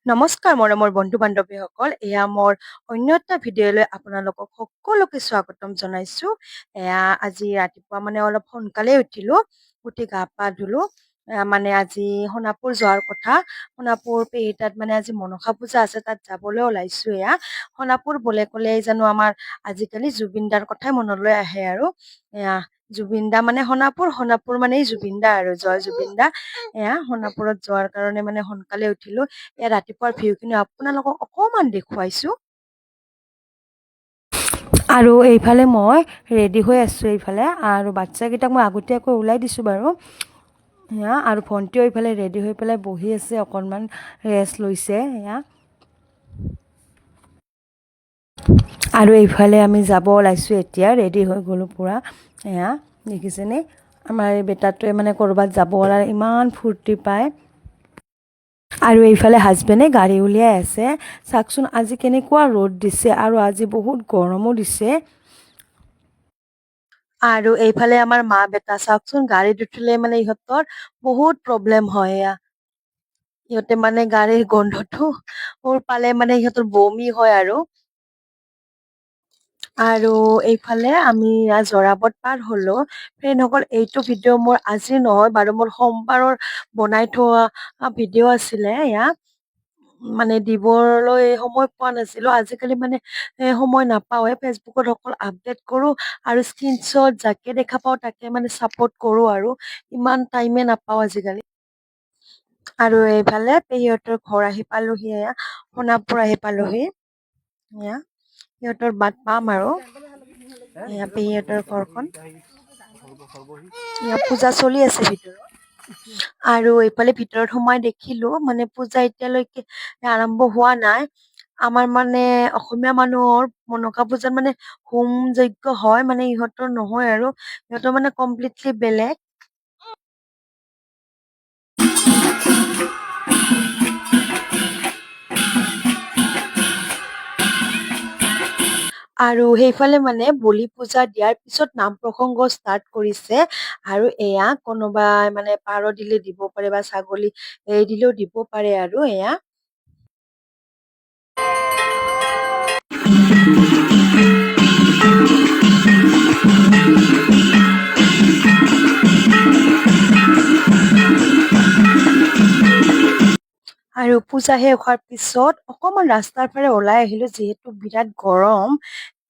নমস্কাৰ মৰমৰ বন্ধু-বান্ধৱীসকল। এয়া মোৰ অন্য এটা ভিডিঅ'লৈ আপোনালোকক সকলোকে স্বাগতম জনাইছো। আজি ৰাতিপুৱা মানে অলপ সোনকালে উঠিলো, উঠি গা-পা ধুলো। মানে আজি সোণাপুৰ যোৱাৰ কথা। সোণাপুৰ পেহী তাত মানে আজি মনসা পূজা আছে, তাত যাবলৈ ওলাইছো এয়া। সোণাপুৰ ক'লে জানো আমাৰ আজিকালি জুবিন দাৰ কথাই মনলৈ আহে আৰু। এয়া জুবিন দা মানে সোণাপুৰ, সোণাপুৰ মানে জুবিন দা আৰু জয় জুবিন দা। সোণাপুৰত যোৱাৰ কাৰণে মানে সোনকালে উঠিলো। ৰাতিপুৱাৰ ভিউ খিনি আপোনালোকক অকমান দেখুৱাইছো। আৰু এইফালে মই ৰেডি হৈ আছো এইফালে, আৰু বাচ্ছাকেইটাক মই আগতীয়াকৈ ওলাই দিছো বাৰু। আৰু ভণ্টিও এইফালে ৰেডি হৈ পেলাই বহি আছে, অকণমান ৰেষ্ট লৈছে। আৰু এইফালে আমি যাব ওলাইছো এতিয়া, ৰেডি হৈ গ'লো পুৰা। দেখিছেনে আমাৰ এই বেটাটোৱে মানে ক'ৰবাত যাব ওলালে ইমান ফূৰ্তি পায়। আৰু এইফালে হাজবেণ্ডে গাড়ী উলিয়াই আছে। চাওকচোন আজি কেনেকুৱা ৰ'দ দিছে, আৰু আজি বহুত গৰমো দিছে। আৰু এইফালে আমাৰ মা বেটা চাওকচোন, গাড়ীত উঠিলে মানে ইহঁতৰ বহুত প্ৰব্লেম হয়। ইহঁতে মানে গাড়ীৰ গোন্ধটো পালে মানে ইহঁতৰ বমি হয় আৰু। আৰু এইফালে আমি জৰাবত পাৰ হলো। ফ্ৰেণ্ডসকল, এইটো ভিডিঅ' মোৰ আজি নহয় বাৰু, মোৰ সোমবাৰৰ বনাই থোৱা ভিডিঅ' আছিলে এয়া। মানে দিবলৈ সময় পোৱা নাছিলো। আজিকালি মানে সময় নাপাওৱে, ফেচবুকত অকল আপডেট কৰো আৰু স্ক্ৰীনশ্বট যাকে দেখা পাওঁ তাকে মানে চাপৰ্ট কৰো আৰু। ইমান টাইমে নাপাওঁ আজিকালি। আৰু এইফালে পেহীহঁতৰ ঘৰ আহি পালোহি, সোণাপুৰ আহি পালোহি। সিহঁতৰ বাট পাম আৰু। পেহীহঁতৰ ঘৰখন। পূজা চলি আছে ভিতৰত। আৰু এইফালে ভিতৰত সোমাই দেখিলো মানে পূজা এতিয়ালৈকে আৰম্ভ হোৱা নাই। আমাৰ মানে অসমীয়া মানুহৰ মনসা পূজাত মানে হোম যজ্ঞ হয়, মানে ইহঁতৰ নহয় আৰু। ইহঁতৰ মানে কমপ্লিটলি বেলেগ। আৰু সেইফালে মানে বলি পূজা দিয়াৰ পিছত নাম প্ৰসংগ ষ্টাৰ্ট কৰিছে। আৰু এয়া কোনোবাই মানে পাৰ দিলে দিব পাৰে, বা ছাগলী এৰি দিলেও দিব পাৰে আৰু এয়া। আৰু পূজা শেষ হোৱাৰ পিছত অকমান ৰাস্তাৰ ফালে ওলাই আহিলো, যিহেতু বিৰাট গৰম।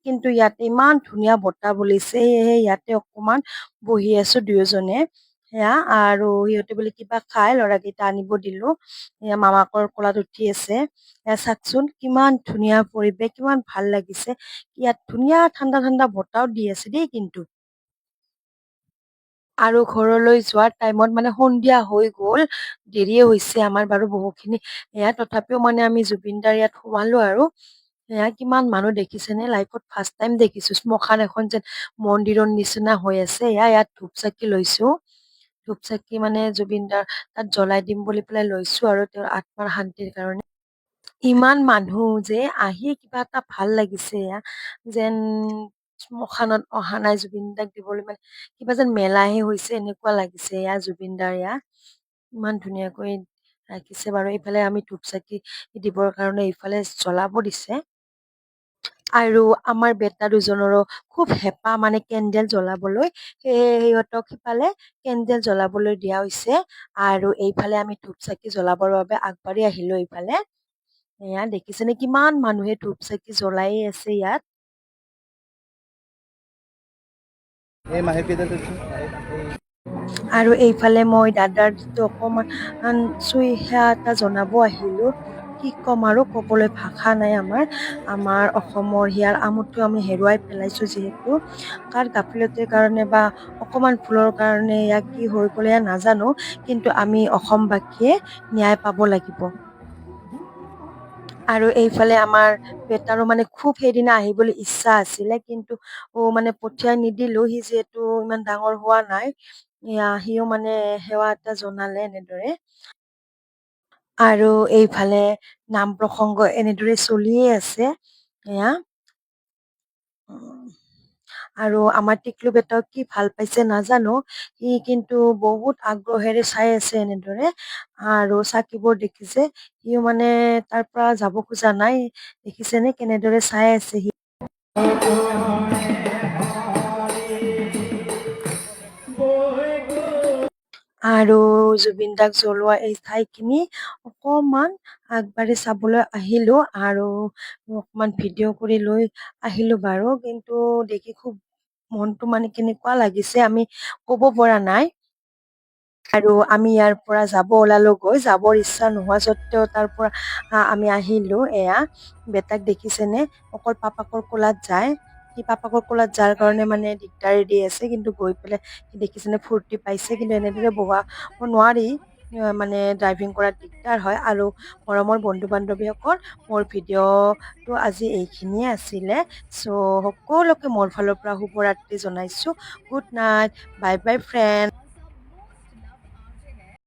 কিন্তু ইয়াতে ইমান ধুনীয়া বতাহ বলিছে, সেয়েহে ইয়াতে অকমান বহি আছো দুয়োজনে। আৰু সিহঁতে বোলে কিবা খাই, ল'ৰাকেইটা আনিব দিলো। মামাকৰ কোলাত উঠি আছে। চাওকচোন কিমান ধুনীয়া পৰিৱেশ, কিমান ভাল লাগিছে। ইয়াত ধুনীয়া ঠাণ্ডা ঠাণ্ডা বতাহও দি আছে দেই কিন্তু। আৰু ঘৰলৈ যোৱাৰ টাইমত মানে সন্ধিয়া হৈ গ'ল, দেৰিয়ে হৈছে আমাৰ বাৰু বহুখিনি। তথাপিও মানে আমি জুবিন দাৰ ইয়াত সোমালো আৰু। কিমান মানুহ দেখিছেনে, লাইফত ফাৰ্ষ্ট টাইম দেখিছো শ্মশান এখন যেন মন্দিৰৰ নিচিনা হৈ আছে। ইয়াত ধূপ চাকি লৈছো। ধূপ চাকি মানে জুবিন দাৰ তাত জ্বলাই দিম বুলি পেলাই লৈছো আৰু, তেওঁৰ আত্মাৰ শান্তিৰ কাৰণে। ইমান মানুহ যে, আহি কিবা এটা ভাল লাগিছে। যেন শ্মশানত অহা নাই জুবিন দাক দিবলৈ, মানে কিবা যেন মেলাহে হৈছে এনেকুৱা লাগিছে। জুবিন দাৰ ইমান ধুনীয়াকৈ ৰাখিছে বাৰু। এইফালে আমি ধূপ চাকি দিবৰ কাৰণে এইফালে জ্বলাব দিছে। আৰু আমাৰ বেটা দুজনৰো খুব হেঁপাহ মানে কেণ্ডেল জ্বলাবলৈ, সেয়ে সিহঁতক সিফালে কেণ্ডেল জ্বলাবলৈ দিয়া হৈছে। আৰু এইফালে আমি ধূপ চাকি জ্বলাবৰ বাবে আগবাঢ়ি আহিলো এইফালে। দেখিছেনে কিমান মানুহে ধূপ চাকি জ্বলাই আছে ইয়াত। আৰু এইফালে মই দাদাৰ যিটো অকমান চুই সেৱা এটা জনাব আহিলো। কি ক'ম আৰু, ক'বলৈ ভাষা নাই আমাৰ অসমৰ হিয়াৰ আমঠু আমি হেৰুৱাই পেলাইছো। যিহেতু কাৰ গাফিলতিৰ কাৰণে বা অকমান ভুলৰ কাৰণে ইয়াক কি হৈ গ'ল নাজানো, কিন্তু আমি অসমবাসীয়ে ন্যায় পাব লাগিব। আৰু এইফালে আমাৰ বেটাৰো মানে খুব সেইদিনা আহিবলৈ ইচ্ছা আছিলে, কিন্তু মানে পঠিয়াই নিদিলো। সি যিহেতু ইমান ডাঙৰ হোৱা নাই, সিও মানে সেৱা এটা জনালে এনেদৰে। আৰু এইফালে নাম প্ৰসংগ এনেদৰে চলিয়ে আছে। আৰু আমাৰ টিকলু বেটাও কি ভাল পাইছে নাজানো। সি কিন্তু বহুত আগ্ৰহেৰে চাই আছে এনেদৰে। আৰু চাকিবোৰ দেখিছে, সিও মানে তাৰ পৰা যাব খোজা নাই। দেখিছেনে কেনেদৰে চাই আছে সি। আৰু জুবিন দাক জ্বলোৱা এই ঠাইখিনি অকমান আগবাঢ়ি চাবলৈ আহিলো আৰু অকমান ভিডিঅ' কৰি লৈ আহিলো বাৰু। কিন্তু দেখি খুব মনটো মানে কেনেকুৱা লাগিছে আমি ক'ব পৰা নাই। আৰু আমি ইয়াৰ পৰা যাব ওলালো গৈ, যাবৰ ইচ্ছা নোহোৱা স্বত্বেও তাৰ পৰা আমি আহিলো। এয়া বেটাক দেখিছেনে, অকল পাপাকৰ কোলাত যায়। সি পাপাকৰ কোলাত যাৰ কাৰণে মানে দিগদাৰি দি আছে, কিন্তু গৈ পেলাই সি দেখিছেনে ফূৰ্তি পাইছে। কিন্তু এনেদৰে বহাব নোৱাৰি, মানে ড্ৰাইভিং কৰাত দিগদাৰ হয়। আৰু মৰমৰ বন্ধু বান্ধৱীসকল, মোৰ ভিডিঅ'টো আজি এইখিনিয়ে আছিলে। চ' সকলোকে মোৰ ফালৰ পৰা শুভৰাত্ৰি জনাইছো। Good night, bye bye friend.